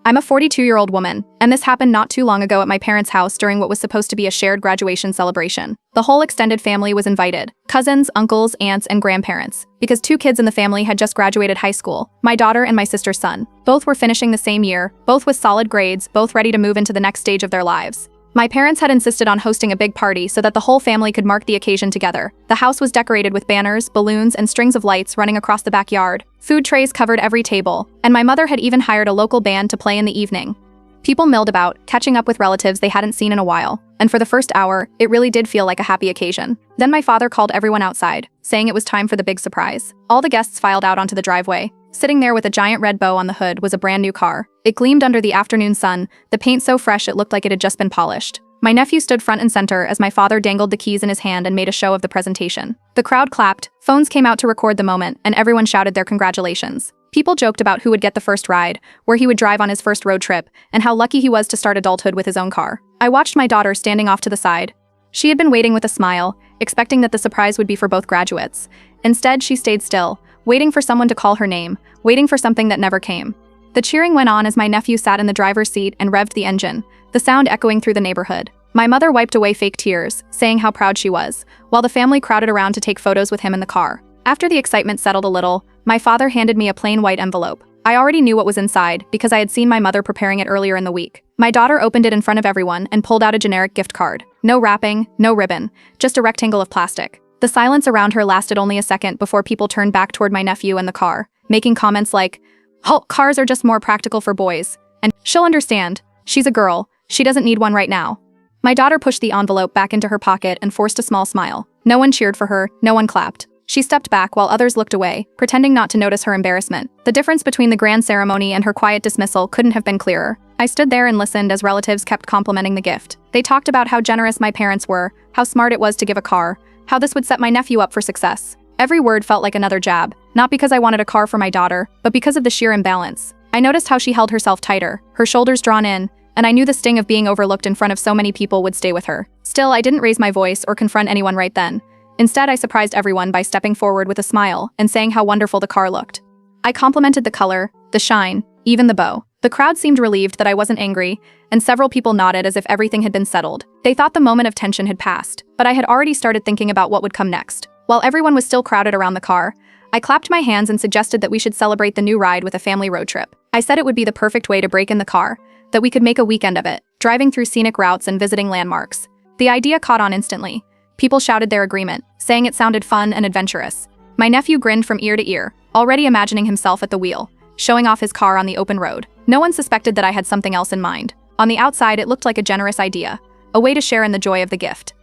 I'm a 42-year-old woman, and this happened not too long ago at my parents' house during what was supposed to be a shared graduation celebration. The whole extended family was invited: cousins, uncles, aunts, and grandparents, because 2 kids in the family had just graduated high school, my daughter and my sister's son. Both were finishing the same year, both with solid grades, both ready to move into the next stage of their lives. My parents had insisted on hosting a big party so that the whole family could mark the occasion together. The house was decorated with banners, balloons, and strings of lights running across the backyard. Food trays covered every table, and my mother had even hired a local band to play in the evening. People milled about, catching up with relatives they hadn't seen in a while, and for the first hour, it really did feel like a happy occasion. Then my father called everyone outside, saying it was time for the big surprise. All the guests filed out onto the driveway. Sitting there with a giant red bow on the hood was a brand new car. It gleamed under the afternoon sun, the paint so fresh it looked like it had just been polished. My nephew stood front and center as my father dangled the keys in his hand and made a show of the presentation. The crowd clapped, phones came out to record the moment, and everyone shouted their congratulations. People joked about who would get the first ride, where he would drive on his first road trip, and how lucky he was to start adulthood with his own car. I watched my daughter standing off to the side. She had been waiting with a smile, expecting that the surprise would be for both graduates. Instead, she stayed still, waiting for someone to call her name, waiting for something that never came. The cheering went on as my nephew sat in the driver's seat and revved the engine, the sound echoing through the neighborhood. My mother wiped away fake tears, saying how proud she was, while the family crowded around to take photos with him in the car. After the excitement settled a little, my father handed me a plain white envelope. I already knew what was inside because I had seen my mother preparing it earlier in the week. My daughter opened it in front of everyone and pulled out a generic gift card. No wrapping, no ribbon, just a rectangle of plastic. The silence around her lasted only a second before people turned back toward my nephew and the car, making comments like, "Oh, cars are just more practical for boys," and "She'll understand. She's a girl. She doesn't need one right now." My daughter pushed the envelope back into her pocket and forced a small smile. No one cheered for her, no one clapped. She stepped back while others looked away, pretending not to notice her embarrassment. The difference between the grand ceremony and her quiet dismissal couldn't have been clearer. I stood there and listened as relatives kept complimenting the gift. They talked about how generous my parents were, how smart it was to give a car, how this would set my nephew up for success. Every word felt like another jab, not because I wanted a car for my daughter, but because of the sheer imbalance. I noticed how she held herself tighter, her shoulders drawn in, and I knew the sting of being overlooked in front of so many people would stay with her. Still, I didn't raise my voice or confront anyone right then. Instead, I surprised everyone by stepping forward with a smile and saying how wonderful the car looked. I complimented the color, the shine, even the bow. The crowd seemed relieved that I wasn't angry, and several people nodded as if everything had been settled. They thought the moment of tension had passed, but I had already started thinking about what would come next. While everyone was still crowded around the car, I clapped my hands and suggested that we should celebrate the new ride with a family road trip. I said it would be the perfect way to break in the car, that we could make a weekend of it, driving through scenic routes and visiting landmarks. The idea caught on instantly. People shouted their agreement, saying it sounded fun and adventurous. My nephew grinned from ear to ear, already imagining himself at the wheel, showing off his car on the open road. No one suspected that I had something else in mind. On the outside, it looked like a generous idea, a way to share in the joy of the gift.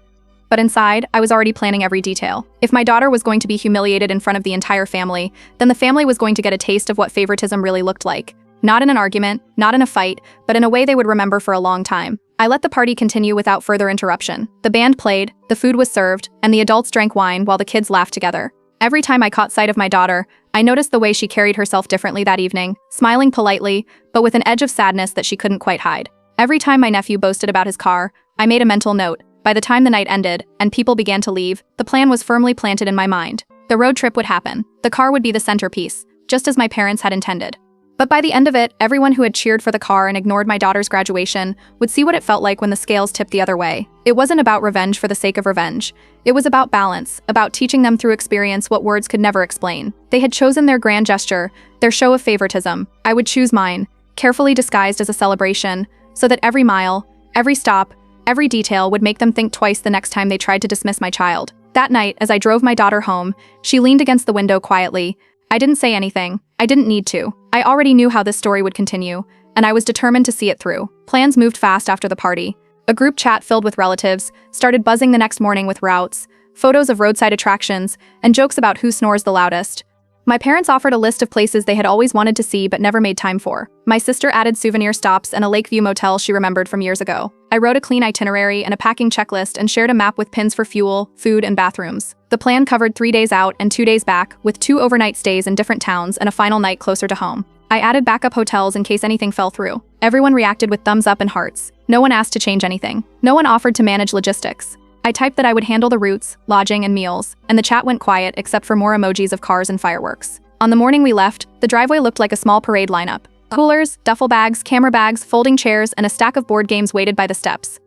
But inside, I was already planning every detail. If my daughter was going to be humiliated in front of the entire family, then the family was going to get a taste of what favoritism really looked like. Not in an argument, not in a fight, but in a way they would remember for a long time. I let the party continue without further interruption. The band played, the food was served, and the adults drank wine while the kids laughed together. Every time I caught sight of my daughter, I noticed the way she carried herself differently that evening, smiling politely, but with an edge of sadness that she couldn't quite hide. Every time my nephew boasted about his car, I made a mental note. By the time the night ended, and people began to leave, the plan was firmly planted in my mind. The road trip would happen. The car would be the centerpiece, just as my parents had intended. But by the end of it, everyone who had cheered for the car and ignored my daughter's graduation would see what it felt like when the scales tipped the other way. It wasn't about revenge for the sake of revenge. It was about balance, about teaching them through experience what words could never explain. They had chosen their grand gesture, their show of favoritism. I would choose mine, carefully disguised as a celebration, so that every mile, every stop, every detail would make them think twice the next time they tried to dismiss my child. That night, as I drove my daughter home, she leaned against the window quietly. I didn't say anything. I didn't need to. I already knew how this story would continue, and I was determined to see it through. Plans moved fast after the party. A group chat filled with relatives started buzzing the next morning with routes, photos of roadside attractions, and jokes about who snores the loudest. My parents offered a list of places they had always wanted to see but never made time for. My sister added souvenir stops and a Lakeview motel she remembered from years ago. I wrote a clean itinerary and a packing checklist and shared a map with pins for fuel, food, and bathrooms. The plan covered 3 days out and 2 days back, with 2 overnight stays in different towns and a final night closer to home. I added backup hotels in case anything fell through. Everyone reacted with thumbs up and hearts. No one asked to change anything. No one offered to manage logistics. I typed that I would handle the routes, lodging, and meals, and the chat went quiet except for more emojis of cars and fireworks. On the morning we left, the driveway looked like a small parade lineup. Coolers, duffel bags, camera bags, folding chairs, and a stack of board games waited by the steps.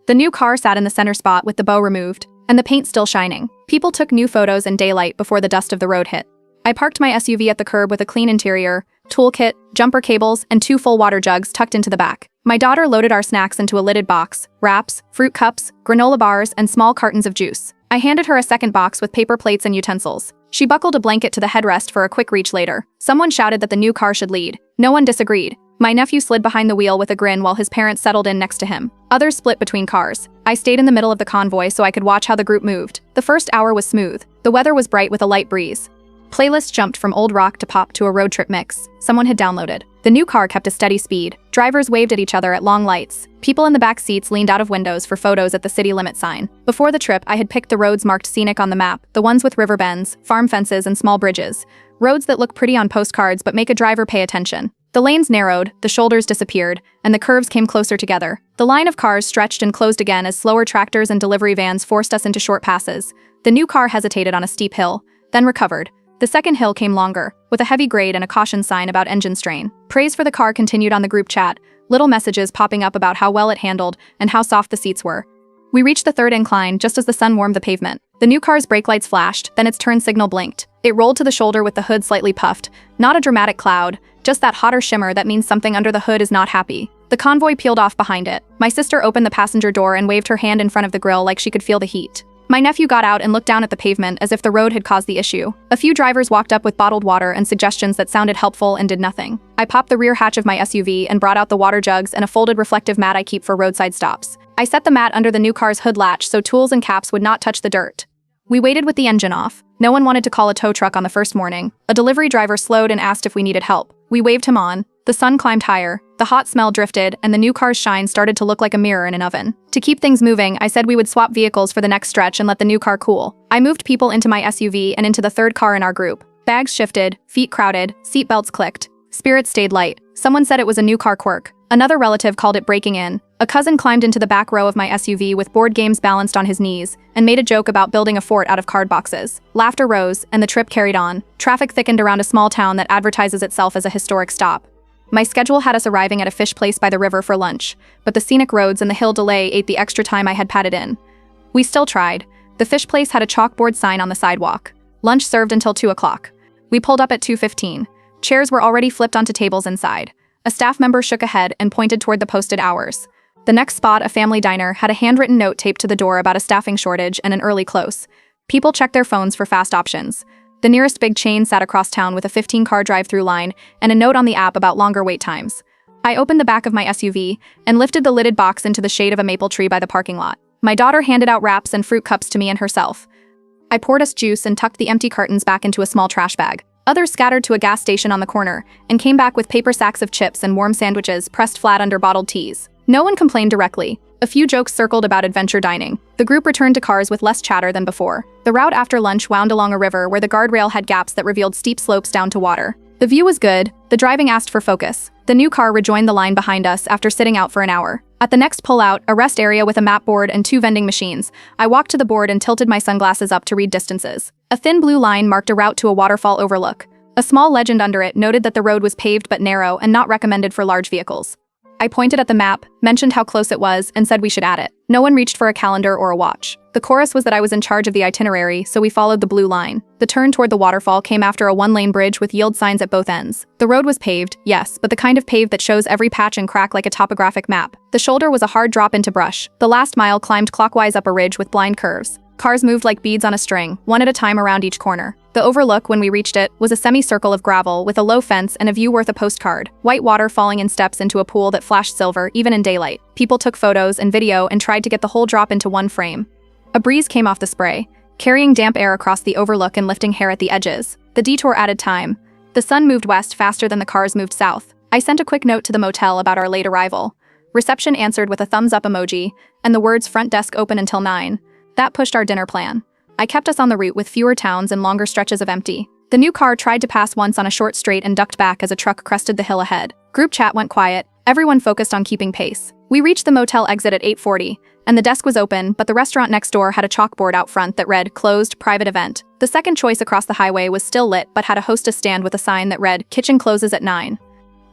The new car sat in the center spot with the bow removed, and the paint still shining. People took new photos in daylight before the dust of the road hit. I parked my SUV at the curb with a clean interior, toolkit, jumper cables, and 2 full water jugs tucked into the back. My daughter loaded our snacks into a lidded box, wraps, fruit cups, granola bars, and small cartons of juice. I handed her a second box with paper plates and utensils. She buckled a blanket to the headrest for a quick reach later. Someone shouted that the new car should lead. No one disagreed. My nephew slid behind the wheel with a grin while his parents settled in next to him. Others split between cars. I stayed in the middle of the convoy so I could watch how the group moved. The first hour was smooth. The weather was bright with a light breeze. Playlists jumped from old rock to pop to a road trip mix someone had downloaded. The new car kept a steady speed. Drivers waved at each other at long lights. People in the back seats leaned out of windows for photos at the city limit sign. Before the trip, I had picked the roads marked scenic on the map, the ones with river bends, farm fences, and small bridges. Roads that look pretty on postcards but make a driver pay attention. The lanes narrowed, the shoulders disappeared, and the curves came closer together. The line of cars stretched and closed again as slower tractors and delivery vans forced us into short passes. The new car hesitated on a steep hill, then recovered. The second hill came longer, with a heavy grade and a caution sign about engine strain. Praise for the car continued on the group chat, little messages popping up about how well it handled and how soft the seats were. We reached the third incline just as the sun warmed the pavement. The new car's brake lights flashed, then its turn signal blinked. It rolled to the shoulder with the hood slightly puffed. Not a dramatic cloud, just that hotter shimmer that means something under the hood is not happy. The convoy peeled off behind it. My sister opened the passenger door and waved her hand in front of the grill like she could feel the heat. My nephew got out and looked down at the pavement as if the road had caused the issue. A few drivers walked up with bottled water and suggestions that sounded helpful and did nothing. I popped the rear hatch of my SUV and brought out the water jugs and a folded reflective mat I keep for roadside stops. I set the mat under the new car's hood latch so tools and caps would not touch the dirt. We waited with the engine off. No one wanted to call a tow truck on the first morning. A delivery driver slowed and asked if we needed help. We waved him on. The sun climbed higher, the hot smell drifted, and the new car's shine started to look like a mirror in an oven. To keep things moving, I said we would swap vehicles for the next stretch and let the new car cool. I moved people into my SUV and into the third car in our group. Bags shifted, feet crowded, seat belts clicked. Spirits stayed light. Someone said it was a new car quirk. Another relative called it breaking in. A cousin climbed into the back row of my SUV with board games balanced on his knees and made a joke about building a fort out of card boxes. Laughter rose, and the trip carried on. Traffic thickened around a small town that advertises itself as a historic stop. My schedule had us arriving at a fish place by the river for lunch, but the scenic roads and the hill delay ate the extra time I had padded in. We still tried. The fish place had a chalkboard sign on the sidewalk. Lunch served until 2 o'clock. We pulled up at 2:15. Chairs were already flipped onto tables inside. A staff member shook a head and pointed toward the posted hours. The next spot, a family diner, had a handwritten note taped to the door about a staffing shortage and an early close. People checked their phones for fast options. The nearest big chain sat across town with a 15-car drive-through line and a note on the app about longer wait times. I opened the back of my SUV and lifted the lidded box into the shade of a maple tree by the parking lot. My daughter handed out wraps and fruit cups to me and herself. I poured us juice and tucked the empty cartons back into a small trash bag. Others scattered to a gas station on the corner and came back with paper sacks of chips and warm sandwiches pressed flat under bottled teas. No one complained directly. A few jokes circled about adventure dining. The group returned to cars with less chatter than before. The route after lunch wound along a river where the guardrail had gaps that revealed steep slopes down to water. The view was good. The driving asked for focus. The new car rejoined the line behind us after sitting out for an hour. At the next pullout, a rest area with a map board and 2 vending machines, I walked to the board and tilted my sunglasses up to read distances. A thin blue line marked a route to a waterfall overlook. A small legend under it noted that the road was paved but narrow and not recommended for large vehicles. I pointed at the map, mentioned how close it was, and said we should add it. No one reached for a calendar or a watch. The chorus was that I was in charge of the itinerary, so we followed the blue line. The turn toward the waterfall came after a 1-lane bridge with yield signs at both ends. The road was paved, yes, but the kind of paved that shows every patch and crack like a topographic map. The shoulder was a hard drop into brush. The last mile climbed clockwise up a ridge with blind curves. Cars moved like beads on a string, one at a time around each corner. The overlook, when we reached it, was a semicircle of gravel with a low fence and a view worth a postcard. White water falling in steps into a pool that flashed silver, even in daylight. People took photos and video and tried to get the whole drop into one frame. A breeze came off the spray, carrying damp air across the overlook and lifting hair at the edges. The detour added time. The sun moved west faster than the cars moved south. I sent a quick note to the motel about our late arrival. Reception answered with a thumbs-up emoji and the words "front desk open until 9. That pushed our dinner plan. I kept us on the route with fewer towns and longer stretches of empty. The new car tried to pass once on a short straight and ducked back as a truck crested the hill ahead. Group chat went quiet, everyone focused on keeping pace. We reached the motel exit at 8:40, and the desk was open, but the restaurant next door had a chalkboard out front that read, "Closed, private event." The second choice across the highway was still lit, but had a hostess stand with a sign that read, "Kitchen closes at 9.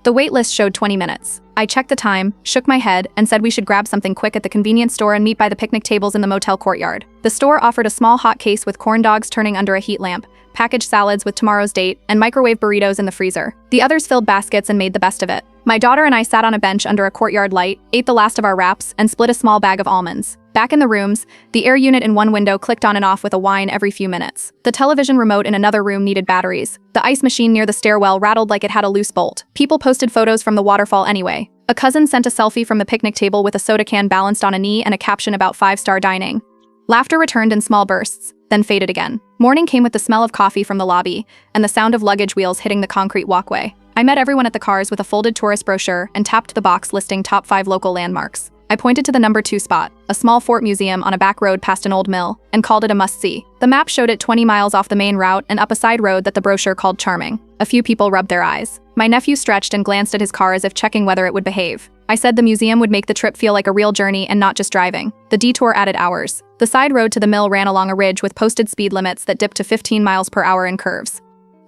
The wait list showed 20 minutes. I checked the time, shook my head, and said we should grab something quick at the convenience store and meet by the picnic tables in the motel courtyard. The store offered a small hot case with corn dogs turning under a heat lamp, packaged salads with tomorrow's date, and microwave burritos in the freezer. The others filled baskets and made the best of it. My daughter and I sat on a bench under a courtyard light, ate the last of our wraps, and split a small bag of almonds. Back in the rooms, the air unit in one window clicked on and off with a whine every few minutes. The television remote in another room needed batteries. The ice machine near the stairwell rattled like it had a loose bolt. People posted photos from the waterfall anyway. A cousin sent a selfie from the picnic table with a soda can balanced on a knee and a caption about 5-star dining. Laughter returned in small bursts, then faded again. Morning came with the smell of coffee from the lobby and the sound of luggage wheels hitting the concrete walkway. I met everyone at the cars with a folded tourist brochure and tapped the box listing top 5 local landmarks. I pointed to the number 2 spot, a small fort museum on a back road past an old mill, and called it a must-see. The map showed it 20 miles off the main route and up a side road that the brochure called charming. A few people rubbed their eyes. My nephew stretched and glanced at his car as if checking whether it would behave. I said the museum would make the trip feel like a real journey and not just driving. The detour added hours. The side road to the mill ran along a ridge with posted speed limits that dipped to 15 miles per hour in curves.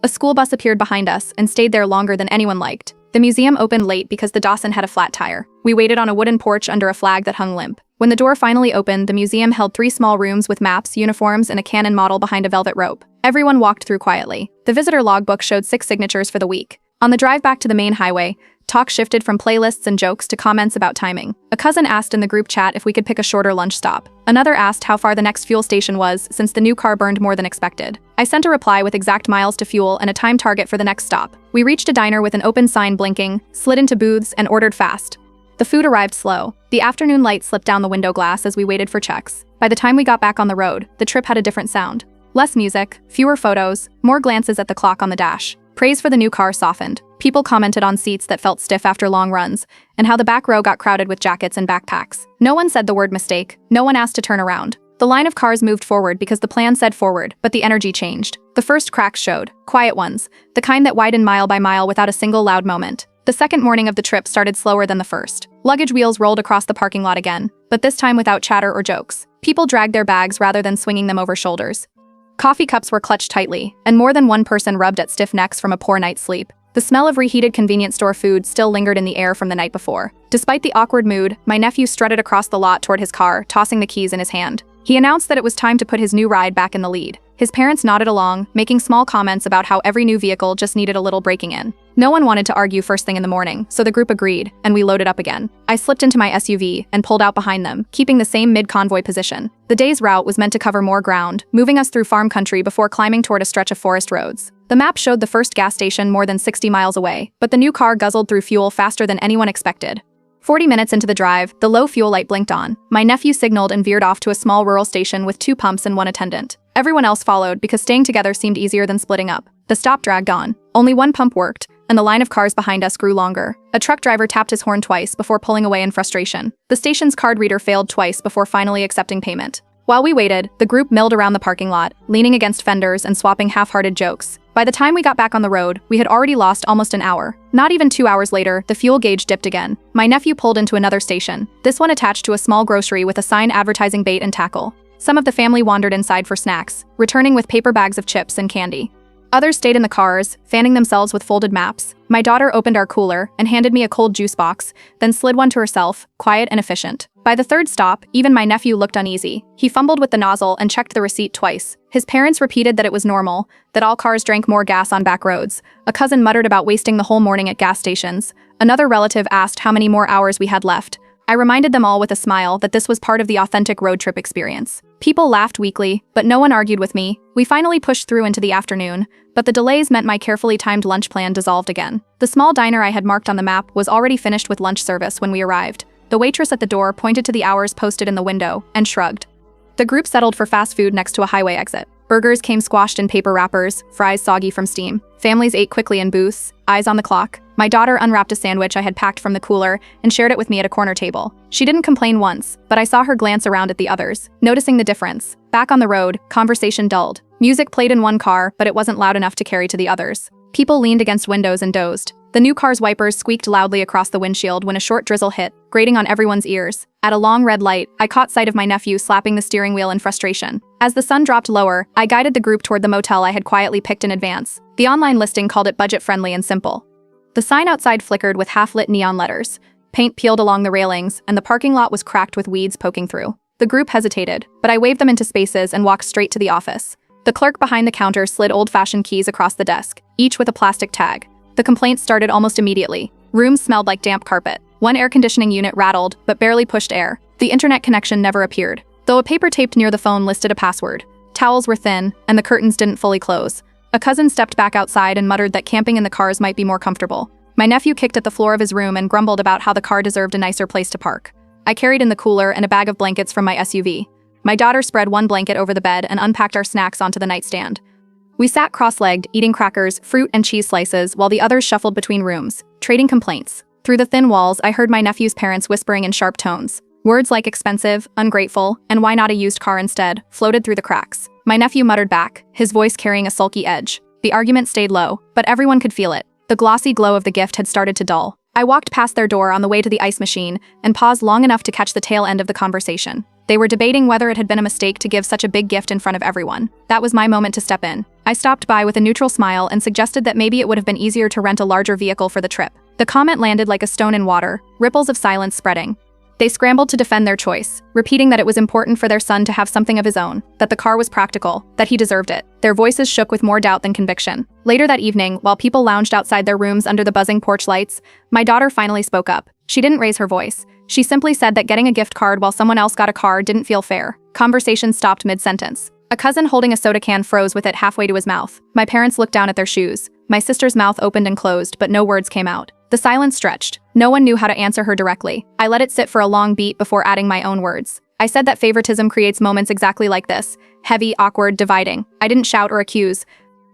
A school bus appeared behind us and stayed there longer than anyone liked. The museum opened late because the Dawson had a flat tire. We waited on a wooden porch under a flag that hung limp. When the door finally opened, the museum held 3 small rooms with maps, uniforms, and a cannon model behind a velvet rope. Everyone walked through quietly. The visitor logbook showed 6 signatures for the week. On the drive back to the main highway, talk shifted from playlists and jokes to comments about timing. A cousin asked in the group chat if we could pick a shorter lunch stop. Another asked how far the next fuel station was since the new car burned more than expected. I sent a reply with exact miles to fuel and a time target for the next stop. We reached a diner with an open sign blinking, slid into booths, and ordered fast. The food arrived slow. The afternoon light slipped down the window glass as we waited for checks. By the time we got back on the road, the trip had a different sound. Less music, fewer photos, more glances at the clock on the dash. Praise for the new car softened. People commented on seats that felt stiff after long runs, and how the back row got crowded with jackets and backpacks. No one said the word mistake. No one asked to turn around. The line of cars moved forward because the plan said forward, but the energy changed. The first cracks showed. Quiet ones. The kind that widened mile by mile without a single loud moment. The second morning of the trip started slower than the first. Luggage wheels rolled across the parking lot again, but this time without chatter or jokes. People dragged their bags rather than swinging them over shoulders. Coffee cups were clutched tightly, and more than one person rubbed at stiff necks from a poor night's sleep. The smell of reheated convenience store food still lingered in the air from the night before. Despite the awkward mood, my nephew strutted across the lot toward his car, tossing the keys in his hand. He announced that it was time to put his new ride back in the lead. His parents nodded along, making small comments about how every new vehicle just needed a little breaking in. No one wanted to argue first thing in the morning, so the group agreed, and we loaded up again. I slipped into my SUV and pulled out behind them, keeping the same mid-convoy position. The day's route was meant to cover more ground, moving us through farm country before climbing toward a stretch of forest roads. The map showed the first gas station more than 60 miles away, but the new car guzzled through fuel faster than anyone expected. 40 minutes into the drive, the low fuel light blinked on. My nephew signaled and veered off to a small rural station with 2 pumps and 1 attendant. Everyone else followed because staying together seemed easier than splitting up. The stop dragged on. Only 1 pump worked, and the line of cars behind us grew longer. A truck driver tapped his horn twice before pulling away in frustration. The station's card reader failed twice before finally accepting payment. While we waited, the group milled around the parking lot, leaning against fenders and swapping half-hearted jokes. By the time we got back on the road, we had already lost almost an hour. Not even 2 hours later, the fuel gauge dipped again. My nephew pulled into another station, this one attached to a small grocery with a sign advertising bait and tackle. Some of the family wandered inside for snacks, returning with paper bags of chips and candy. Others stayed in the cars, fanning themselves with folded maps. My daughter opened our cooler and handed me a cold juice box, then slid one to herself, quiet and efficient. By the third stop, even my nephew looked uneasy. He fumbled with the nozzle and checked the receipt twice. His parents repeated that it was normal, that all cars drank more gas on back roads. A cousin muttered about wasting the whole morning at gas stations. Another relative asked how many more hours we had left. I reminded them all with a smile that this was part of the authentic road trip experience. People laughed weakly, but no one argued with me. We finally pushed through into the afternoon, but the delays meant my carefully timed lunch plan dissolved again. The small diner I had marked on the map was already finished with lunch service when we arrived. The waitress at the door pointed to the hours posted in the window and shrugged. The group settled for fast food next to a highway exit. Burgers came squashed in paper wrappers, fries soggy from steam. Families ate quickly in booths, eyes on the clock. My daughter unwrapped a sandwich I had packed from the cooler and shared it with me at a corner table. She didn't complain once, but I saw her glance around at the others, noticing the difference. Back on the road, conversation dulled. Music played in one car, but it wasn't loud enough to carry to the others. People leaned against windows and dozed. The new car's wipers squeaked loudly across the windshield when a short drizzle hit, grating on everyone's ears. At a long red light, I caught sight of my nephew slapping the steering wheel in frustration. As the sun dropped lower, I guided the group toward the motel I had quietly picked in advance. The online listing called it budget-friendly and simple. The sign outside flickered with half-lit neon letters. Paint peeled along the railings, and the parking lot was cracked with weeds poking through. The group hesitated, but I waved them into spaces and walked straight to the office. The clerk behind the counter slid old-fashioned keys across the desk, each with a plastic tag. The complaints started almost immediately. Rooms smelled like damp carpet. One air conditioning unit rattled, but barely pushed air. The internet connection never appeared, though a paper taped near the phone listed a password. Towels were thin, and the curtains didn't fully close. A cousin stepped back outside and muttered that camping in the cars might be more comfortable. My nephew kicked at the floor of his room and grumbled about how the car deserved a nicer place to park. I carried in the cooler and a bag of blankets from my SUV. My daughter spread one blanket over the bed and unpacked our snacks onto the nightstand. We sat cross-legged, eating crackers, fruit, and cheese slices while the others shuffled between rooms, trading complaints. Through the thin walls, I heard my nephew's parents whispering in sharp tones. Words like expensive, ungrateful, and why not a used car instead floated through the cracks. My nephew muttered back, his voice carrying a sulky edge. The argument stayed low, but everyone could feel it. The glossy glow of the gift had started to dull. I walked past their door on the way to the ice machine and paused long enough to catch the tail end of the conversation. They were debating whether it had been a mistake to give such a big gift in front of everyone. That was my moment to step in. I stopped by with a neutral smile and suggested that maybe it would have been easier to rent a larger vehicle for the trip. The comment landed like a stone in water, ripples of silence spreading. They scrambled to defend their choice, repeating that it was important for their son to have something of his own, that the car was practical, that he deserved it. Their voices shook with more doubt than conviction. Later that evening, while people lounged outside their rooms under the buzzing porch lights, my daughter finally spoke up. She didn't raise her voice. She simply said that getting a gift card while someone else got a car didn't feel fair. Conversation stopped mid-sentence. A cousin holding a soda can froze with it halfway to his mouth. My parents looked down at their shoes. My sister's mouth opened and closed, but no words came out. The silence stretched. No one knew how to answer her directly. I let it sit for a long beat before adding my own words. I said that favoritism creates moments exactly like this. Heavy, awkward, dividing. I didn't shout or accuse.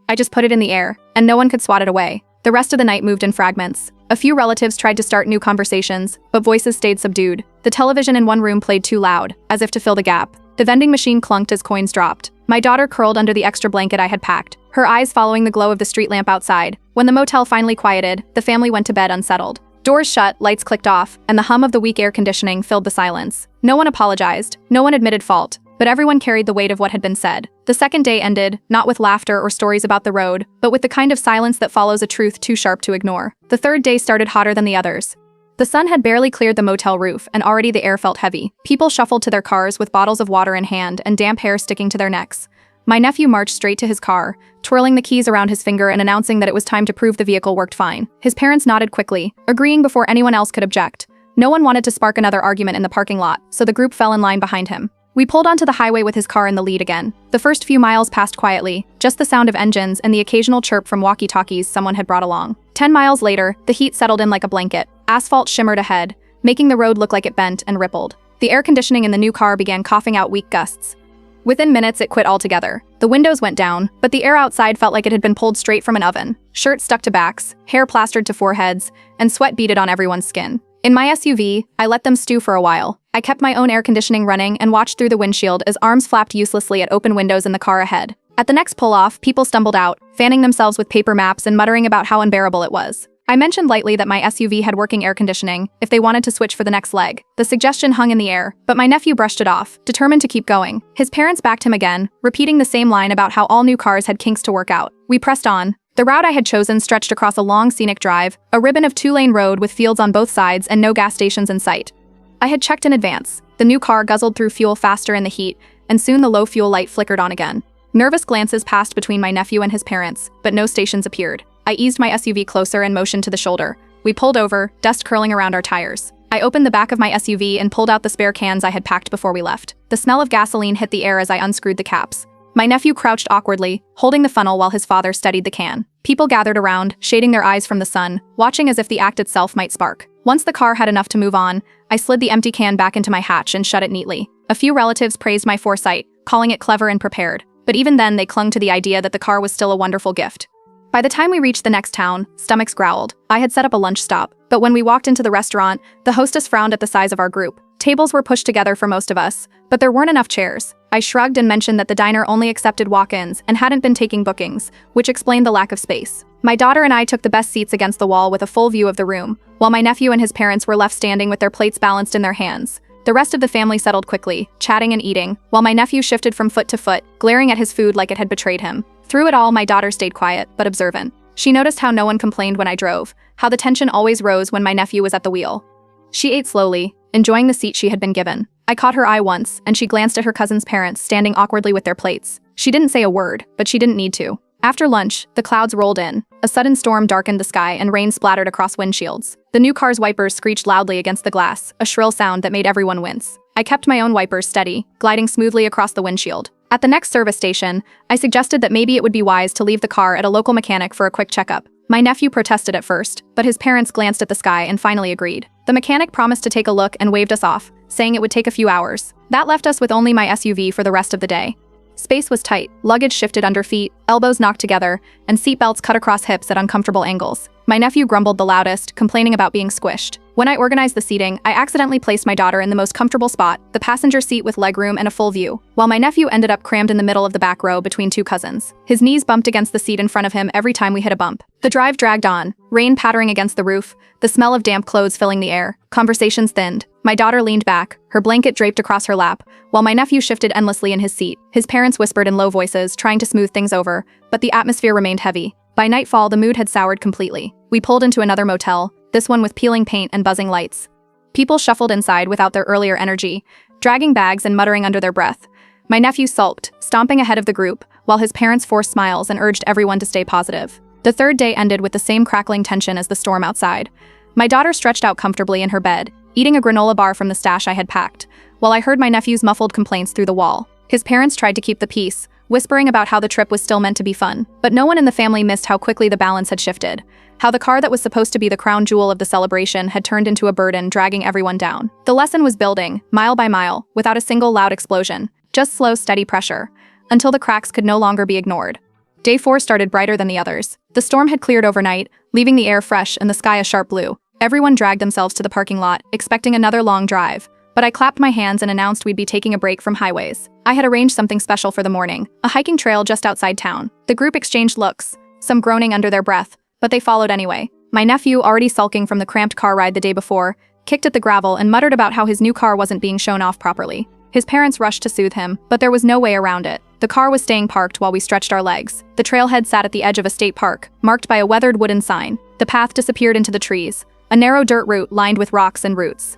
I just put it in the air, and no one could swat it away. The rest of the night moved in fragments. A few relatives tried to start new conversations, but voices stayed subdued. The television in one room played too loud, as if to fill the gap. The vending machine clunked as coins dropped. My daughter curled under the extra blanket I had packed, her eyes following the glow of the street lamp outside. When the motel finally quieted, the family went to bed unsettled. Doors shut, lights clicked off, and the hum of the weak air conditioning filled the silence. No one apologized, no one admitted fault, but everyone carried the weight of what had been said. The second day ended, not with laughter or stories about the road, but with the kind of silence that follows a truth too sharp to ignore. The third day started hotter than the others. The sun had barely cleared the motel roof, and already the air felt heavy. People shuffled to their cars with bottles of water in hand and damp hair sticking to their necks. My nephew marched straight to his car, twirling the keys around his finger and announcing that it was time to prove the vehicle worked fine. His parents nodded quickly, agreeing before anyone else could object. No one wanted to spark another argument in the parking lot, so the group fell in line behind him. We pulled onto the highway with his car in the lead again. The first few miles passed quietly, just the sound of engines and the occasional chirp from walkie-talkies someone had brought along. 10 miles later, the heat settled in like a blanket. Asphalt shimmered ahead, making the road look like it bent and rippled. The air conditioning in the new car began coughing out weak gusts. Within minutes, it quit altogether. The windows went down, but the air outside felt like it had been pulled straight from an oven. Shirts stuck to backs, hair plastered to foreheads, and sweat beaded on everyone's skin. In my SUV, I let them stew for a while. I kept my own air conditioning running and watched through the windshield as arms flapped uselessly at open windows in the car ahead. At the next pull-off, people stumbled out, fanning themselves with paper maps and muttering about how unbearable it was. I mentioned lightly that my SUV had working air conditioning, if they wanted to switch for the next leg. The suggestion hung in the air, but my nephew brushed it off, determined to keep going. His parents backed him again, repeating the same line about how all new cars had kinks to work out. We pressed on. The route I had chosen stretched across a long scenic drive, a ribbon of two-lane road with fields on both sides and no gas stations in sight. I had checked in advance. The new car guzzled through fuel faster in the heat, and soon the low fuel light flickered on again. Nervous glances passed between my nephew and his parents, but no stations appeared. I eased my SUV closer and motioned to the shoulder. We pulled over, dust curling around our tires. I opened the back of my SUV and pulled out the spare cans I had packed before we left. The smell of gasoline hit the air as I unscrewed the caps. My nephew crouched awkwardly, holding the funnel while his father steadied the can. People gathered around, shading their eyes from the sun, watching as if the act itself might spark. Once the car had enough to move on, I slid the empty can back into my hatch and shut it neatly. A few relatives praised my foresight, calling it clever and prepared. But even then, they clung to the idea that the car was still a wonderful gift. By the time we reached the next town, stomachs growled. I had set up a lunch stop, but when we walked into the restaurant, the hostess frowned at the size of our group. Tables were pushed together for most of us, but there weren't enough chairs. I shrugged and mentioned that the diner only accepted walk-ins and hadn't been taking bookings, which explained the lack of space. My daughter and I took the best seats against the wall with a full view of the room, while my nephew and his parents were left standing with their plates balanced in their hands. The rest of the family settled quickly, chatting and eating, while my nephew shifted from foot to foot, glaring at his food like it had betrayed him. Through it all, my daughter stayed quiet, but observant. She noticed how no one complained when I drove, how the tension always rose when my nephew was at the wheel. She ate slowly, enjoying the seat she had been given. I caught her eye once, and she glanced at her cousin's parents standing awkwardly with their plates. She didn't say a word, but she didn't need to. After lunch, the clouds rolled in. A sudden storm darkened the sky and rain splattered across windshields. The new car's wipers screeched loudly against the glass, a shrill sound that made everyone wince. I kept my own wipers steady, gliding smoothly across the windshield. At the next service station, I suggested that maybe it would be wise to leave the car at a local mechanic for a quick checkup. My nephew protested at first, but his parents glanced at the sky and finally agreed. The mechanic promised to take a look and waved us off, saying it would take a few hours. That left us with only my SUV for the rest of the day. Space was tight, luggage shifted under feet, elbows knocked together, and seatbelts cut across hips at uncomfortable angles. My nephew grumbled the loudest, complaining about being squished. When I organized the seating, I accidentally placed my daughter in the most comfortable spot, the passenger seat with legroom and a full view, while my nephew ended up crammed in the middle of the back row between two cousins. His knees bumped against the seat in front of him every time we hit a bump. The drive dragged on, rain pattering against the roof, the smell of damp clothes filling the air. Conversations thinned. My daughter leaned back, her blanket draped across her lap, while my nephew shifted endlessly in his seat. His parents whispered in low voices, trying to smooth things over, but the atmosphere remained heavy. By nightfall, the mood had soured completely. We pulled into another motel, this one with peeling paint and buzzing lights. People shuffled inside without their earlier energy, dragging bags and muttering under their breath. My nephew sulked, stomping ahead of the group, while his parents forced smiles and urged everyone to stay positive. The third day ended with the same crackling tension as the storm outside. My daughter stretched out comfortably in her bed, eating a granola bar from the stash I had packed, while I heard my nephew's muffled complaints through the wall. His parents tried to keep the peace, whispering about how the trip was still meant to be fun. But no one in the family missed how quickly the balance had shifted, how the car that was supposed to be the crown jewel of the celebration had turned into a burden, dragging everyone down. The lesson was building, mile by mile, without a single loud explosion, just slow, steady pressure, until the cracks could no longer be ignored. Day 4 started brighter than the others. The storm had cleared overnight, leaving the air fresh and the sky a sharp blue. Everyone dragged themselves to the parking lot, expecting another long drive. But I clapped my hands and announced we'd be taking a break from highways. I had arranged something special for the morning, a hiking trail just outside town. The group exchanged looks, some groaning under their breath, but they followed anyway. My nephew, already sulking from the cramped car ride the day before, kicked at the gravel and muttered about how his new car wasn't being shown off properly. His parents rushed to soothe him, but there was no way around it. The car was staying parked while we stretched our legs. The trailhead sat at the edge of a state park, marked by a weathered wooden sign. The path disappeared into the trees, a narrow dirt route lined with rocks and roots.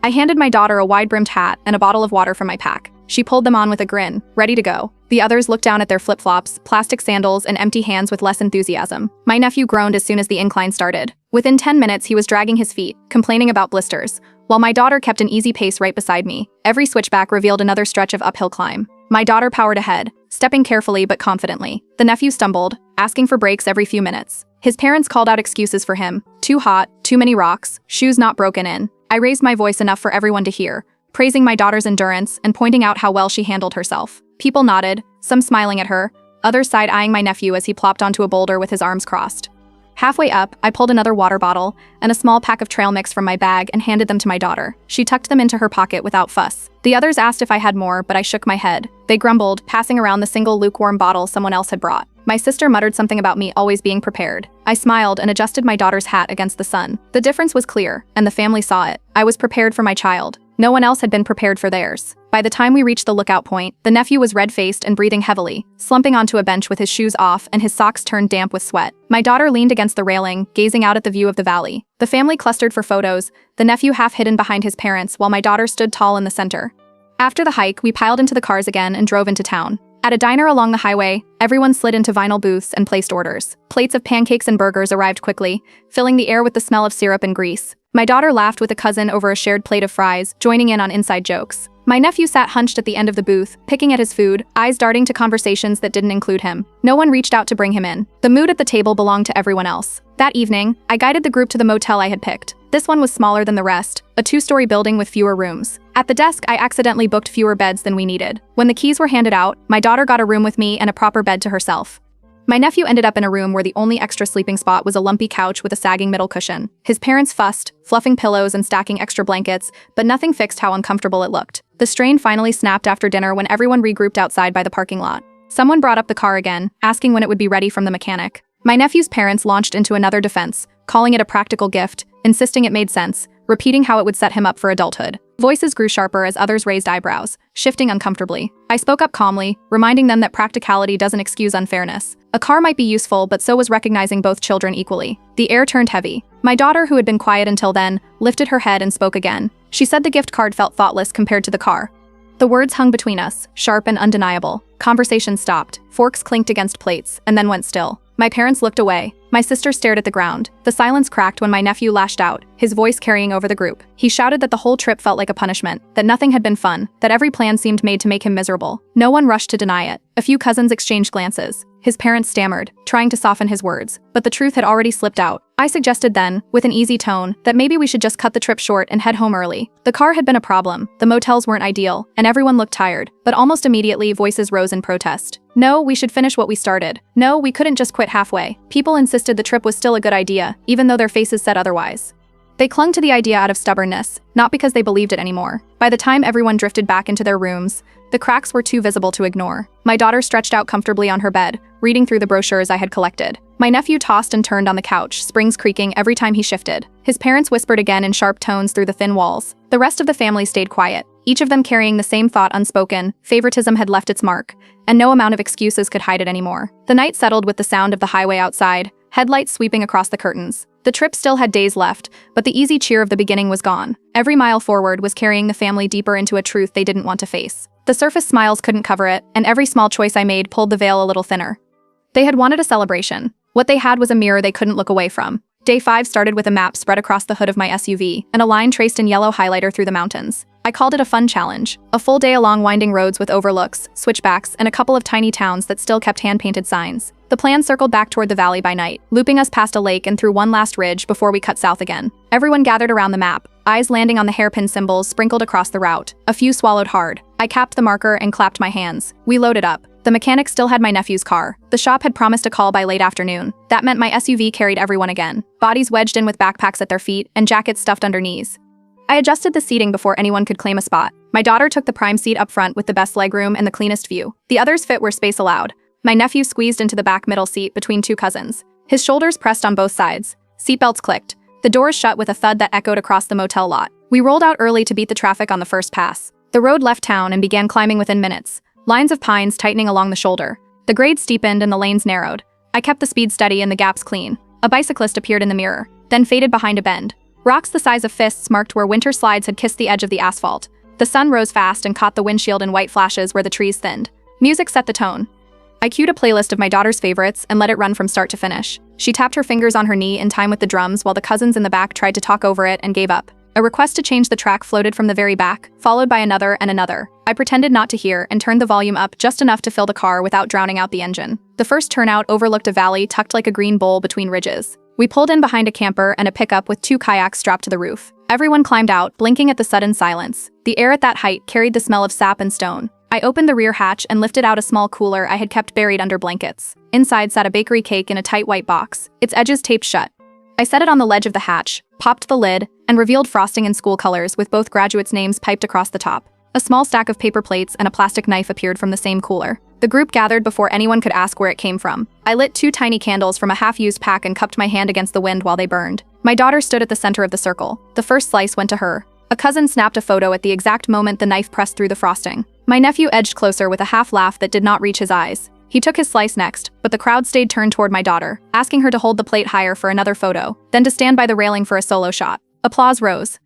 I handed my daughter a wide-brimmed hat and a bottle of water from my pack. She pulled them on with a grin, ready to go. The others looked down at their flip-flops, plastic sandals, and empty hands with less enthusiasm. My nephew groaned as soon as the incline started. Within 10 minutes, he was dragging his feet, complaining about blisters, while my daughter kept an easy pace right beside me. Every switchback revealed another stretch of uphill climb. My daughter powered ahead, stepping carefully but confidently. The nephew stumbled, asking for breaks every few minutes. His parents called out excuses for him. Too hot, too many rocks, shoes not broken in. I raised my voice enough for everyone to hear, praising my daughter's endurance and pointing out how well she handled herself. People nodded, some smiling at her, others side-eyeing my nephew as he plopped onto a boulder with his arms crossed. Halfway up, I pulled another water bottle and a small pack of trail mix from my bag and handed them to my daughter. She tucked them into her pocket without fuss. The others asked if I had more, but I shook my head. They grumbled, passing around the single lukewarm bottle someone else had brought. My sister muttered something about me always being prepared. I smiled and adjusted my daughter's hat against the sun. The difference was clear, and the family saw it. I was prepared for my child. No one else had been prepared for theirs. By the time we reached the lookout point, the nephew was red-faced and breathing heavily, slumping onto a bench with his shoes off and his socks turned damp with sweat. My daughter leaned against the railing, gazing out at the view of the valley. The family clustered for photos, the nephew half hidden behind his parents while my daughter stood tall in the center. After the hike, we piled into the cars again and drove into town. At a diner along the highway, everyone slid into vinyl booths and placed orders. Plates of pancakes and burgers arrived quickly, filling the air with the smell of syrup and grease. My daughter laughed with a cousin over a shared plate of fries, joining in on inside jokes. My nephew sat hunched at the end of the booth, picking at his food, eyes darting to conversations that didn't include him. No one reached out to bring him in. The mood at the table belonged to everyone else. That evening, I guided the group to the motel I had picked. This one was smaller than the rest, a 2-story building with fewer rooms. At the desk, I accidentally booked fewer beds than we needed. When the keys were handed out, my daughter got a room with me and a proper bed to herself. My nephew ended up in a room where the only extra sleeping spot was a lumpy couch with a sagging middle cushion. His parents fussed, fluffing pillows and stacking extra blankets, but nothing fixed how uncomfortable it looked. The strain finally snapped after dinner when everyone regrouped outside by the parking lot. Someone brought up the car again, asking when it would be ready from the mechanic. My nephew's parents launched into another defense, calling it a practical gift, insisting it made sense, repeating how it would set him up for adulthood. Voices grew sharper as others raised eyebrows, shifting uncomfortably. I spoke up calmly, reminding them that practicality doesn't excuse unfairness. A car might be useful, but so was recognizing both children equally. The air turned heavy. My daughter, who had been quiet until then, lifted her head and spoke again. She said the gift card felt thoughtless compared to the car. The words hung between us, sharp and undeniable. Conversation stopped. Forks clinked against plates, and then went still. My parents looked away. My sister stared at the ground. The silence cracked when my nephew lashed out, his voice carrying over the group. He shouted that the whole trip felt like a punishment, that nothing had been fun, that every plan seemed made to make him miserable. No one rushed to deny it. A few cousins exchanged glances. His parents stammered, trying to soften his words, but the truth had already slipped out. I suggested then, with an easy tone, that maybe we should just cut the trip short and head home early. The car had been a problem, the motels weren't ideal, and everyone looked tired, but almost immediately voices rose in protest. No, we should finish what we started. No, we couldn't just quit halfway. People insisted the trip was still a good idea, even though their faces said otherwise. They clung to the idea out of stubbornness, not because they believed it anymore. By the time everyone drifted back into their rooms, the cracks were too visible to ignore. My daughter stretched out comfortably on her bed, reading through the brochures I had collected. My nephew tossed and turned on the couch, springs creaking every time he shifted. His parents whispered again in sharp tones through the thin walls. The rest of the family stayed quiet, each of them carrying the same thought unspoken: favoritism had left its mark, and no amount of excuses could hide it anymore. The night settled with the sound of the highway outside, headlights sweeping across the curtains. The trip still had days left, but the easy cheer of the beginning was gone. Every mile forward was carrying the family deeper into a truth they didn't want to face. The surface smiles couldn't cover it, and every small choice I made pulled the veil a little thinner. They had wanted a celebration. What they had was a mirror they couldn't look away from. Day 5 started with a map spread across the hood of my SUV, and a line traced in yellow highlighter through the mountains. I called it a fun challenge. A full day along winding roads with overlooks, switchbacks, and a couple of tiny towns that still kept hand-painted signs. The plan circled back toward the valley by night, looping us past a lake and through one last ridge before we cut south again. Everyone gathered around the map, eyes landing on the hairpin symbols sprinkled across the route. A few swallowed hard. I capped the marker and clapped my hands. We loaded up. The mechanic still had my nephew's car. The shop had promised a call by late afternoon. That meant my SUV carried everyone again. Bodies wedged in with backpacks at their feet and jackets stuffed under knees. I adjusted the seating before anyone could claim a spot. My daughter took the prime seat up front with the best legroom and the cleanest view. The others fit where space allowed. My nephew squeezed into the back middle seat between two cousins. His shoulders pressed on both sides. Seatbelts clicked. The doors shut with a thud that echoed across the motel lot. We rolled out early to beat the traffic on the first pass. The road left town and began climbing within minutes. Lines of pines tightening along the shoulder. The grade steepened and the lanes narrowed. I kept the speed steady and the gaps clean. A bicyclist appeared in the mirror, then faded behind a bend. Rocks the size of fists marked where winter slides had kissed the edge of the asphalt. The sun rose fast and caught the windshield in white flashes where the trees thinned. Music set the tone. I cued a playlist of my daughter's favorites and let it run from start to finish. She tapped her fingers on her knee in time with the drums while the cousins in the back tried to talk over it and gave up. A request to change the track floated from the very back, followed by another and another. I pretended not to hear and turned the volume up just enough to fill the car without drowning out the engine. The first turnout overlooked a valley tucked like a green bowl between ridges. We pulled in behind a camper and a pickup with 2 kayaks strapped to the roof. Everyone climbed out, blinking at the sudden silence. The air at that height carried the smell of sap and stone. I opened the rear hatch and lifted out a small cooler I had kept buried under blankets. Inside sat a bakery cake in a tight white box, its edges taped shut. I set it on the ledge of the hatch, popped the lid, and revealed frosting in school colors with both graduates' names piped across the top. A small stack of paper plates and a plastic knife appeared from the same cooler. The group gathered before anyone could ask where it came from. I lit 2 tiny candles from a half-used pack and cupped my hand against the wind while they burned. My daughter stood at the center of the circle. The first slice went to her. A cousin snapped a photo at the exact moment the knife pressed through the frosting. My nephew edged closer with a half-laugh that did not reach his eyes. He took his slice next, but the crowd stayed turned toward my daughter, asking her to hold the plate higher for another photo, then to stand by the railing for a solo shot. Applause rose.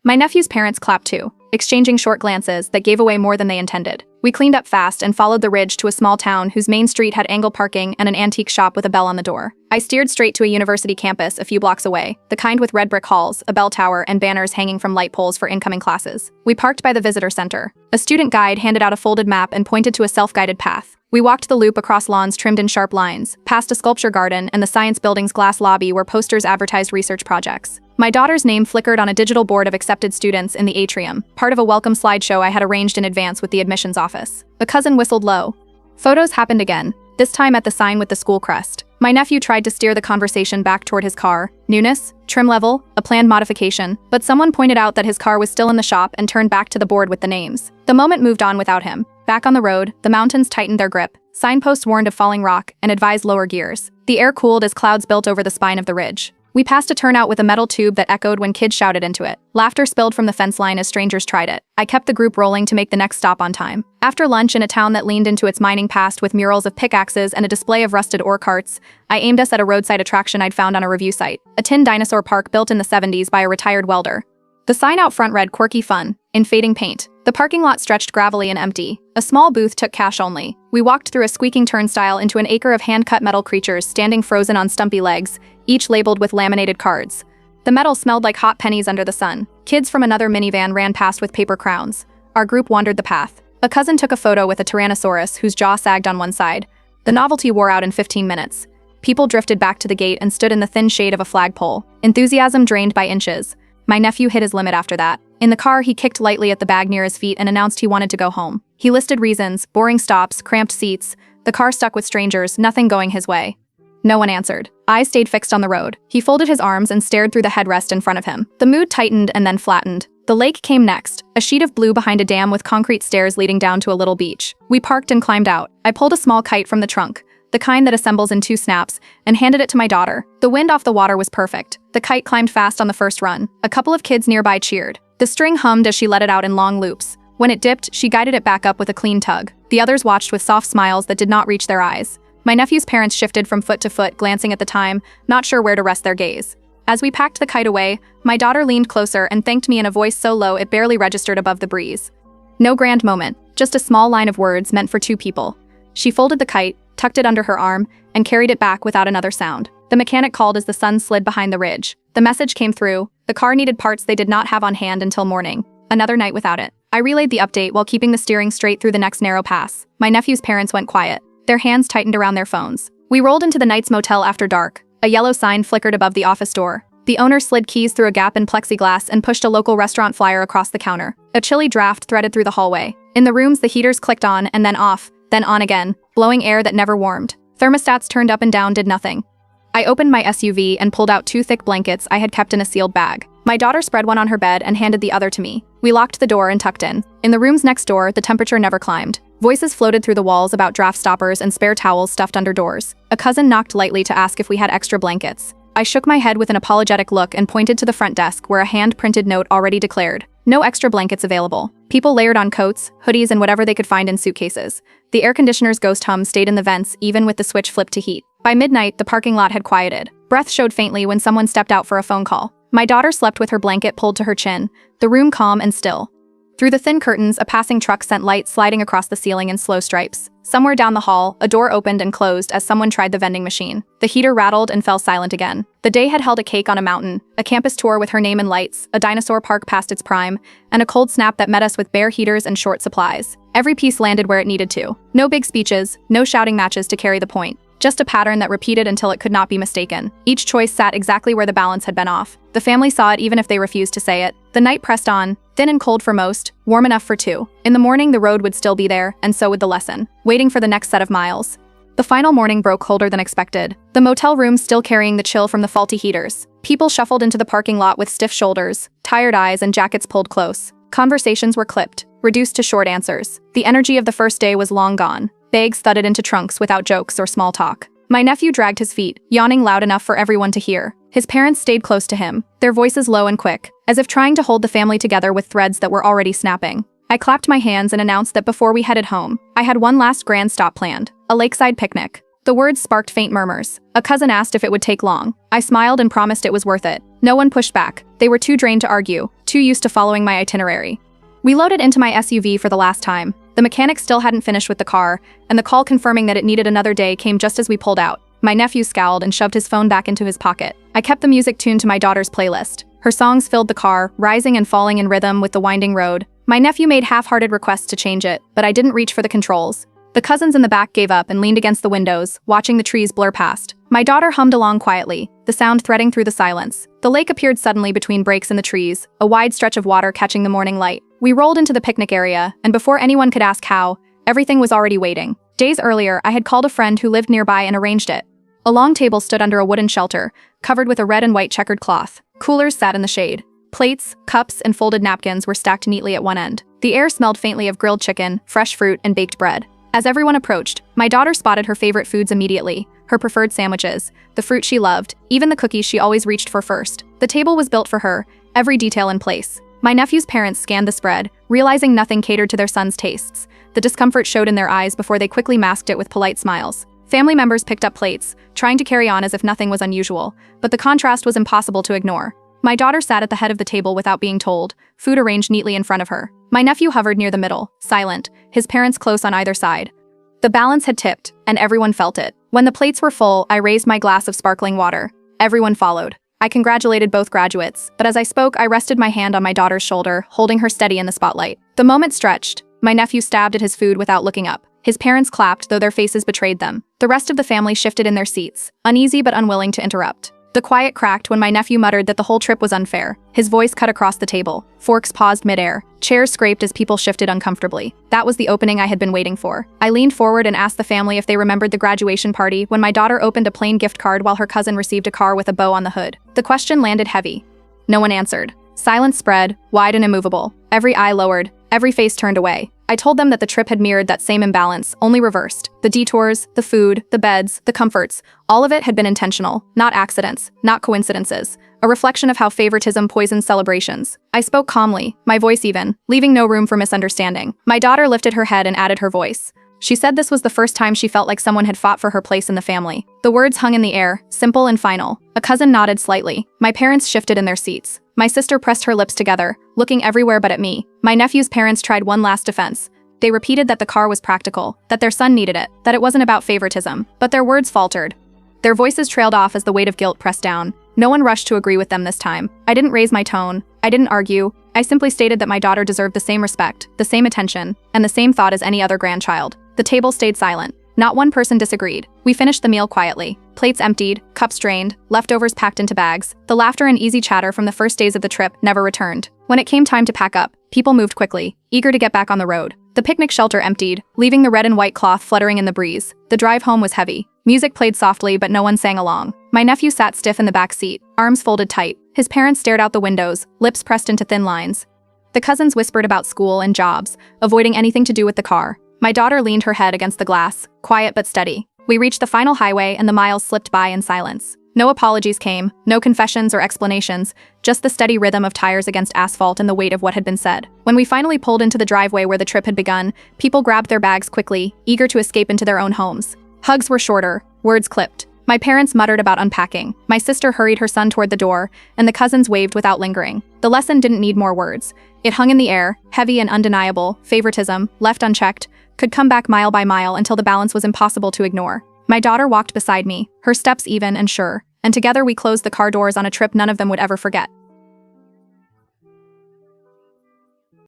My nephew's parents clapped too, exchanging short glances that gave away more than they intended. We cleaned up fast and followed the ridge to a small town whose main street had angle parking and an antique shop with a bell on the door. I steered straight to a university campus a few blocks away, the kind with red brick halls, a bell tower, and banners hanging from light poles for incoming classes. We parked by the visitor center. A student guide handed out a folded map and pointed to a self-guided path. We walked the loop across lawns trimmed in sharp lines, past a sculpture garden and the science building's glass lobby where posters advertised research projects. My daughter's name flickered on a digital board of accepted students in the atrium, part of a welcome slideshow I had arranged in advance with the admissions office. A cousin whistled low. Photos happened again, this time at the sign with the school crest. My nephew tried to steer the conversation back toward his car. Newness, trim level, a planned modification, but someone pointed out that his car was still in the shop and turned back to the board with the names. The moment moved on without him. Back on the road, the mountains tightened their grip. Signposts warned of falling rock and advised lower gears. The air cooled as clouds built over the spine of the ridge. We passed a turnout with a metal tube that echoed when kids shouted into it. Laughter spilled from the fence line as strangers tried it. I kept the group rolling to make the next stop on time. After lunch in a town that leaned into its mining past with murals of pickaxes and a display of rusted ore carts, I aimed us at a roadside attraction I'd found on a review site, a tin dinosaur park built in the 70s by a retired welder. The sign out front read "Quirky Fun" in fading paint. The parking lot stretched gravelly and empty. A small booth took cash only. We walked through a squeaking turnstile into an acre of hand-cut metal creatures standing frozen on stumpy legs, each labeled with laminated cards. The metal smelled like hot pennies under the sun. Kids from another minivan ran past with paper crowns. Our group wandered the path. A cousin took a photo with a Tyrannosaurus whose jaw sagged on one side. The novelty wore out in 15 minutes. People drifted back to the gate and stood in the thin shade of a flagpole. Enthusiasm drained by inches. My nephew hit his limit after that. In the car, he kicked lightly at the bag near his feet and announced he wanted to go home. He listed reasons: boring stops, cramped seats, the car stuck with strangers, nothing going his way. No one answered. Eyes stayed fixed on the road. He folded his arms and stared through the headrest in front of him. The mood tightened and then flattened. The lake came next, a sheet of blue behind a dam with concrete stairs leading down to a little beach. We parked and climbed out. I pulled a small kite from the trunk, the kind that assembles in 2 snaps, and handed it to my daughter. The wind off the water was perfect. The kite climbed fast on the first run. A couple of kids nearby cheered. The string hummed as she let it out in long loops. When it dipped, she guided it back up with a clean tug. The others watched with soft smiles that did not reach their eyes. My nephew's parents shifted from foot to foot, glancing at the time, not sure where to rest their gaze. As we packed the kite away, my daughter leaned closer and thanked me in a voice so low it barely registered above the breeze. No grand moment, just a small line of words meant for 2 people. She folded the kite, tucked it under her arm, and carried it back without another sound. The mechanic called as the sun slid behind the ridge. The message came through: the car needed parts they did not have on hand until morning. Another night without it. I relayed the update while keeping the steering straight through the next narrow pass. My nephew's parents went quiet. Their hands tightened around their phones. We rolled into the night's motel after dark. A yellow sign flickered above the office door. The owner slid keys through a gap in plexiglass and pushed a local restaurant flyer across the counter. A chilly draft threaded through the hallway. In the rooms, the heaters clicked on and then off, then on again, blowing air that never warmed. Thermostats turned up and down did nothing. I opened my SUV and pulled out 2 thick blankets I had kept in a sealed bag. My daughter spread one on her bed and handed the other to me. We locked the door and tucked in. In the rooms next door, the temperature never climbed. Voices floated through the walls about draft stoppers and spare towels stuffed under doors. A cousin knocked lightly to ask if we had extra blankets. I shook my head with an apologetic look and pointed to the front desk where a hand-printed note already declared, "No extra blankets available." People layered on coats, hoodies, and whatever they could find in suitcases. The air conditioner's ghost hum stayed in the vents even with the switch flipped to heat. By midnight, the parking lot had quieted. Breath showed faintly when someone stepped out for a phone call. My daughter slept with her blanket pulled to her chin, the room calm and still. Through the thin curtains, a passing truck sent light sliding across the ceiling in slow stripes. Somewhere down the hall, a door opened and closed as someone tried the vending machine. The heater rattled and fell silent again. The day had held a cake on a mountain, a campus tour with her name in lights, a dinosaur park past its prime, and a cold snap that met us with bare heaters and short supplies. Every piece landed where it needed to. No big speeches, no shouting matches to carry the point. Just a pattern that repeated until it could not be mistaken. Each choice sat exactly where the balance had been off. The family saw it even if they refused to say it. The night pressed on, thin and cold for most, warm enough for 2. In the morning, the road would still be there, and so would the lesson, waiting for the next set of miles. The final morning broke colder than expected. The motel room still carrying the chill from the faulty heaters. People shuffled into the parking lot with stiff shoulders, tired eyes, and jackets pulled close. Conversations were clipped, reduced to short answers. The energy of the first day was long gone. Bags thudded into trunks without jokes or small talk. My nephew dragged his feet, yawning loud enough for everyone to hear. His parents stayed close to him, their voices low and quick, as if trying to hold the family together with threads that were already snapping. I clapped my hands and announced that before we headed home, I had one last grand stop planned, a lakeside picnic. The words sparked faint murmurs. A cousin asked if it would take long. I smiled and promised it was worth it. No one pushed back. They were too drained to argue, too used to following my itinerary. We loaded into my SUV for the last time. The mechanic still hadn't finished with the car, and the call confirming that it needed another day came just as we pulled out. My nephew scowled and shoved his phone back into his pocket. I kept the music tuned to my daughter's playlist. Her songs filled the car, rising and falling in rhythm with the winding road. My nephew made half-hearted requests to change it, but I didn't reach for the controls. The cousins in the back gave up and leaned against the windows, watching the trees blur past. My daughter hummed along quietly, the sound threading through the silence. The lake appeared suddenly between breaks in the trees, a wide stretch of water catching the morning light. We rolled into the picnic area, and before anyone could ask how, everything was already waiting. Days earlier, I had called a friend who lived nearby and arranged it. A long table stood under a wooden shelter, covered with a red and white checkered cloth. Coolers sat in the shade. Plates, cups, and folded napkins were stacked neatly at one end. The air smelled faintly of grilled chicken, fresh fruit, and baked bread. As everyone approached, my daughter spotted her favorite foods immediately, her preferred sandwiches, the fruit she loved, even the cookies she always reached for first. The table was built for her, every detail in place. My nephew's parents scanned the spread, realizing nothing catered to their son's tastes. The discomfort showed in their eyes before they quickly masked it with polite smiles. Family members picked up plates, trying to carry on as if nothing was unusual, but the contrast was impossible to ignore. My daughter sat at the head of the table without being told, food arranged neatly in front of her. My nephew hovered near the middle, silent, his parents close on either side. The balance had tipped, and everyone felt it. When the plates were full, I raised my glass of sparkling water. Everyone followed. I congratulated both graduates, but as I spoke, I rested my hand on my daughter's shoulder, holding her steady in the spotlight. The moment stretched. My nephew stabbed at his food without looking up. His parents clapped, though their faces betrayed them. The rest of the family shifted in their seats, uneasy but unwilling to interrupt. The quiet cracked when my nephew muttered that the whole trip was unfair. His voice cut across the table. Forks paused midair. Chairs scraped as people shifted uncomfortably. That was the opening I had been waiting for. I leaned forward and asked the family if they remembered the graduation party when my daughter opened a plain gift card while her cousin received a car with a bow on the hood. The question landed heavy. No one answered. Silence spread, wide and immovable. Every eye lowered, every face turned away. I told them that the trip had mirrored that same imbalance, only reversed. The detours, the food, the beds, the comforts, all of it had been intentional, not accidents, not coincidences, a reflection of how favoritism poisons celebrations. I spoke calmly, my voice even, leaving no room for misunderstanding. My daughter lifted her head and added her voice. She said this was the first time she felt like someone had fought for her place in the family. The words hung in the air, simple and final. A cousin nodded slightly. My parents shifted in their seats. My sister pressed her lips together, looking everywhere but at me. My nephew's parents tried one last defense. They repeated that the car was practical, that their son needed it, that it wasn't about favoritism. But their words faltered. Their voices trailed off as the weight of guilt pressed down. No one rushed to agree with them this time. I didn't raise my tone. I didn't argue. I simply stated that my daughter deserved the same respect, the same attention, and the same thought as any other grandchild. The table stayed silent. Not one person disagreed. We finished the meal quietly. Plates emptied, cups drained, leftovers packed into bags. The laughter and easy chatter from the first days of the trip never returned. When it came time to pack up, people moved quickly, eager to get back on the road. The picnic shelter emptied, leaving the red and white cloth fluttering in the breeze. The drive home was heavy. Music played softly, but no one sang along. My nephew sat stiff in the back seat, arms folded tight. His parents stared out the windows, lips pressed into thin lines. The cousins whispered about school and jobs, avoiding anything to do with the car. My daughter leaned her head against the glass, quiet but steady. We reached the final highway and the miles slipped by in silence. No apologies came, no confessions or explanations, just the steady rhythm of tires against asphalt and the weight of what had been said. When we finally pulled into the driveway where the trip had begun, people grabbed their bags quickly, eager to escape into their own homes. Hugs were shorter, words clipped. My parents muttered about unpacking. My sister hurried her son toward the door, and the cousins waved without lingering. The lesson didn't need more words. It hung in the air, heavy and undeniable. Favoritism, left unchecked, could come back mile by mile until the balance was impossible to ignore. My daughter walked beside me, her steps even and sure, and together we closed the car doors on a trip none of them would ever forget.